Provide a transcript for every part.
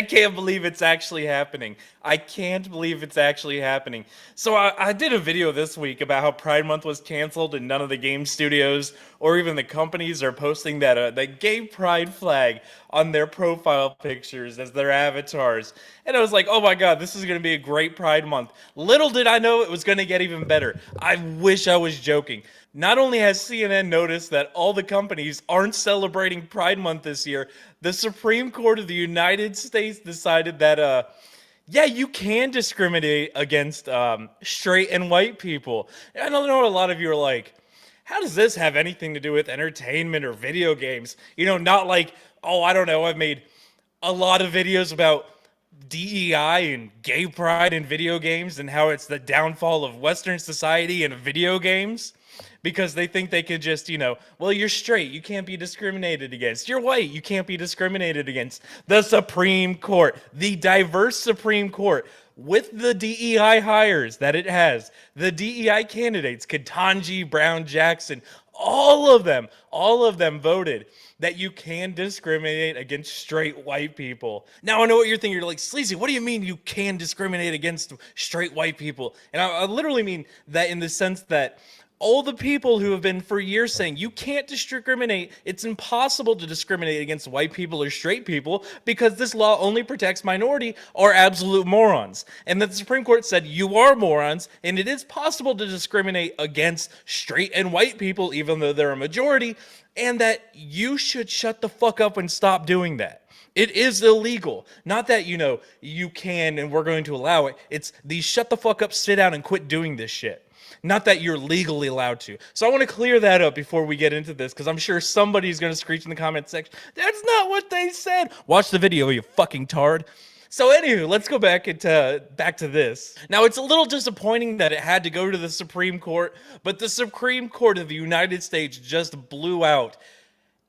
I can't believe it's actually happening. I can't believe it's actually happening. So I did a video this week about how Pride Month was canceled and none of the game studios or even the companies are posting that gay pride flag on their profile pictures as their avatars. And I was like, oh my god, this is going to be a great Pride Month. Little did I know it was going to get even better. I wish I was joking. Not only has CNN noticed that all the companies aren't celebrating Pride Month this year, the Supreme Court of the United States decided that yeah, you can discriminate against straight and white people. And I know a lot of you are like, how does this have anything to do with entertainment or video games? You know, not like, oh, I don't know, I've made a lot of videos about DEI and gay pride in video games and how it's the downfall of Western society and video games because they think they could just, well, you're straight, you can't be discriminated against. You're white, you can't be discriminated against. The Supreme Court, the diverse Supreme Court, with the DEI hires that it has, the DEI candidates, Ketanji Brown Jackson, all of them voted that you can discriminate against straight white people. Now, I know what you're thinking. You're like, Sleazy, what do you mean you can discriminate against straight white people? And I literally mean that in the sense that all the people who have been for years saying you can't discriminate, it's impossible to discriminate against white people or straight people because this law only protects minority are absolute morons. And that the Supreme Court said you are morons and it is possible to discriminate against straight and white people even though they're a majority, and that you should shut the fuck up and stop doing that. It is illegal. Not that, you can and we're going to allow it. It's the shut the fuck up, sit down and quit doing this shit. Not that you're legally allowed to. So I want to clear that up before we get into this, because I'm sure somebody's going to screech in the comment section, that's not what they said. Watch the video, you fucking tard. So anywho, let's go back to this. Now, it's a little disappointing that it had to go to the Supreme Court, but the Supreme Court of the United States just blew out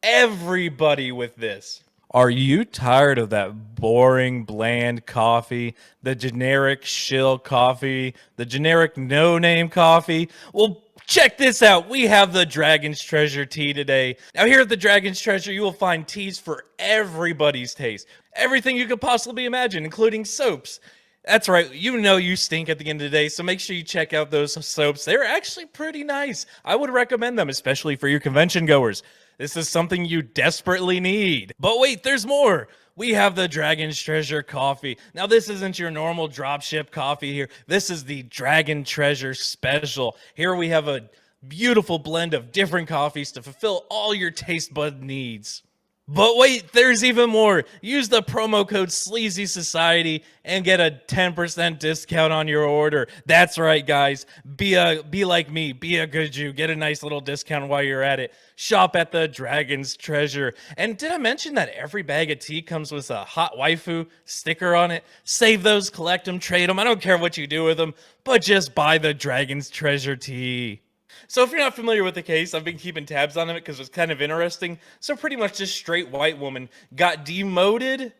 everybody with this. Are you tired of that boring, bland coffee, the generic shill coffee, the generic no-name coffee? Well, check this out. We have the Dragon's Treasure tea today. Now, here at the Dragon's Treasure, you will find teas for everybody's taste. Everything you could possibly imagine, including soaps. That's right, you stink at the end of the day, so make sure you check out those soaps. They're actually pretty nice. I would recommend them, especially for your convention goers. This is something you desperately need. But wait, there's more. We have the Dragon's Treasure coffee. Now, this isn't your normal dropship coffee here. This is the Dragon Treasure Special. Here we have a beautiful blend of different coffees to fulfill all your taste bud needs. But wait, there's even more. Use the promo code Sleazy Society and get a 10% discount on your order. That's right, guys. Be like me. Be a good Jew. Get a nice little discount while you're at it. Shop at the Dragon's Treasure. And did I mention that every bag of tea comes with a hot waifu sticker on it? Save those, collect them, trade them. I don't care what you do with them, but just buy the Dragon's Treasure tea. So if you're not familiar with the case, I've been keeping tabs on it because it's kind of interesting. So pretty much this straight white woman got demoted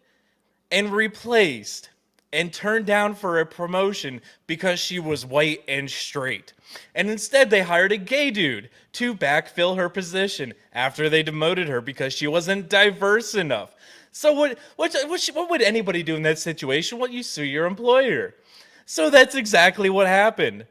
and replaced and turned down for a promotion because she was white and straight. And instead they hired a gay dude to backfill her position after they demoted her because she wasn't diverse enough. So what would anybody do in that situation? Well, you sue your employer. So that's exactly what happened.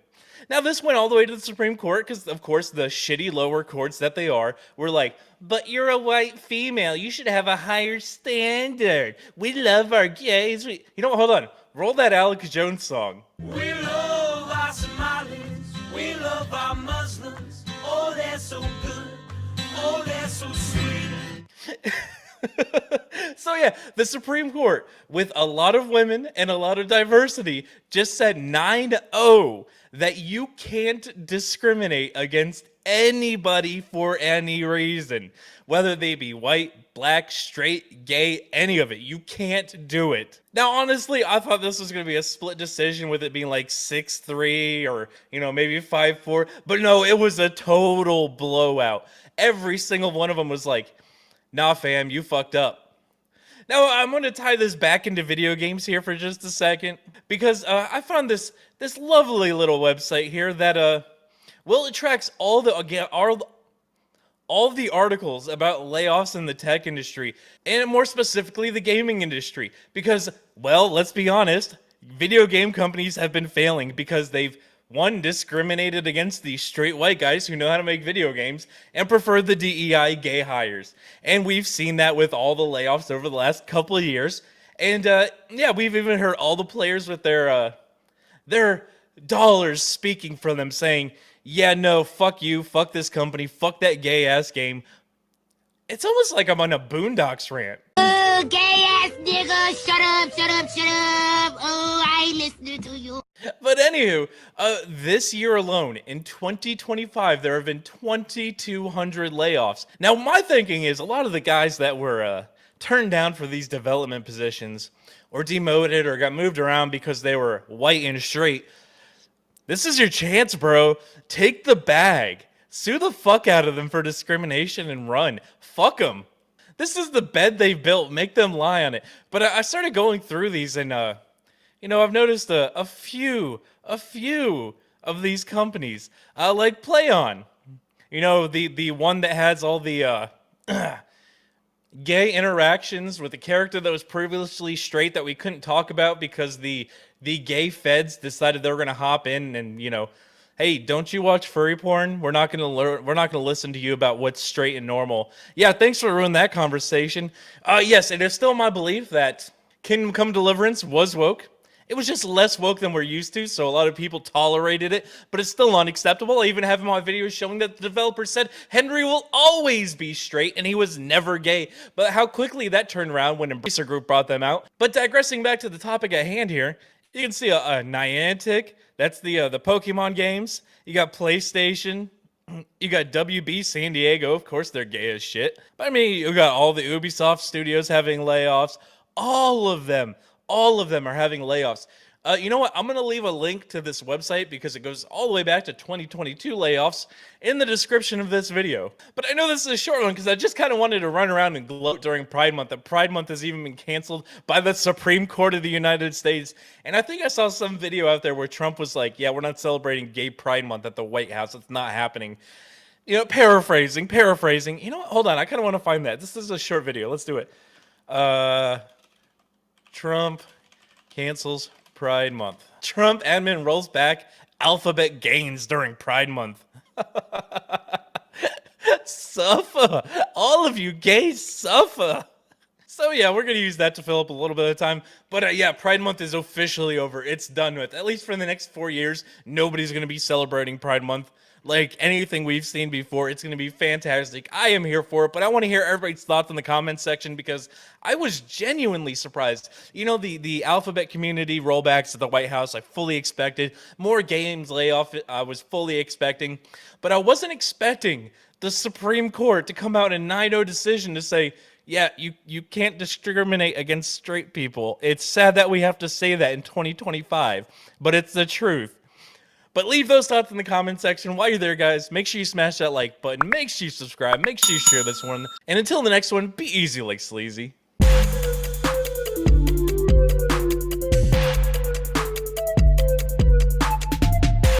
Now, this went all the way to the Supreme Court because, of course, the shitty lower courts that they are were like, but you're a white female. You should have a higher standard. We love our gays. Hold on. Roll that Alex Jones song. We love our Somalis. We love our Muslims. Oh, they're so good. Oh, they're so sweet. So yeah, the Supreme Court, with a lot of women and a lot of diversity, just said 9-0 that you can't discriminate against anybody for any reason. Whether they be white, black, straight, gay, any of it. You can't do it. Now, honestly, I thought this was going to be a split decision with it being like 6-3 or, maybe 5-4. But no, it was a total blowout. Every single one of them was like, nah, fam, you fucked up. Now, I'm going to tie this back into video games here for just a second, because I found this lovely little website here that, it tracks all all of the articles about layoffs in the tech industry, and more specifically the gaming industry. Because, well, let's be honest, video game companies have been failing because they've, one, discriminated against the straight white guys who know how to make video games and prefer the DEI gay hires. And we've seen that with all the layoffs over the last couple of years. And yeah, we've even heard all the players with their dollars speaking for them, saying, yeah, no, fuck you, fuck this company, fuck that gay ass game. It's almost like I'm on a Boondocks rant. Gay ass nigga, shut up, shut up, shut up. Oh, I ain't listening to you. But anywho, this year alone, in 2025, there have been 2,200 layoffs. Now, my thinking is a lot of the guys that were turned down for these development positions or demoted or got moved around because they were white and straight, this is your chance, bro. Take the bag. Sue the fuck out of them for discrimination and run. Fuck them. This is the bed they built. Make them lie on it. But I started going through these and, you know, I've noticed a few of these companies, like PlayOn. You know, the one that has all the gay interactions with a character that was previously straight that we couldn't talk about because the gay feds decided they were gonna hop in and, you know, hey, don't you watch furry porn? We're not gonna listen to you about what's straight and normal. Yeah, thanks for ruining that conversation. Yes, it is still my belief that Kingdom Come Deliverance was woke. It was just less woke than we're used to, so a lot of people tolerated it, but it's still unacceptable. I even have my videos showing that the developer said Henry will always be straight and he was never gay. But how quickly that turned around when Embracer Group brought them out. But digressing back to the topic at hand here, you can see a Niantic, that's the Pokemon games. You got PlayStation. You got WB San Diego, of course they're gay as shit. But I mean, you got all the Ubisoft studios having layoffs. All of them are having layoffs. You know what? I'm going to leave a link to this website because it goes all the way back to 2022 layoffs in the description of this video. But I know this is a short one because I just kind of wanted to run around and gloat during Pride Month. That Pride Month has even been canceled by the Supreme Court of the United States. And I think I saw some video out there where Trump was like, yeah, we're not celebrating Gay Pride Month at the White House. It's not happening. You know, paraphrasing. You know what? Hold on. I kind of want to find that. This is a short video. Let's do it. Trump cancels Pride Month. Trump admin rolls back Alphabet gains during Pride Month. Suffer. All of you gays suffer. So yeah, we're going to use that to fill up a little bit of time. But yeah, Pride Month is officially over. It's done with. At least for the next 4 years, nobody's going to be celebrating Pride Month like anything we've seen before. It's going to be fantastic. I am here for it, but I want to hear everybody's thoughts in the comments section because I was genuinely surprised. You know, the Alphabet community rollbacks at the White House, I fully expected. More games layoff, I was fully expecting. But I wasn't expecting the Supreme Court to come out in 9-0 decision to say, yeah, you can't discriminate against straight people. It's sad that we have to say that in 2025, but it's the truth. But leave those thoughts in the comment section. While you're there, guys, make sure you smash that like button. Make sure you subscribe. Make sure you share this one. And until the next one, be easy like sleazy.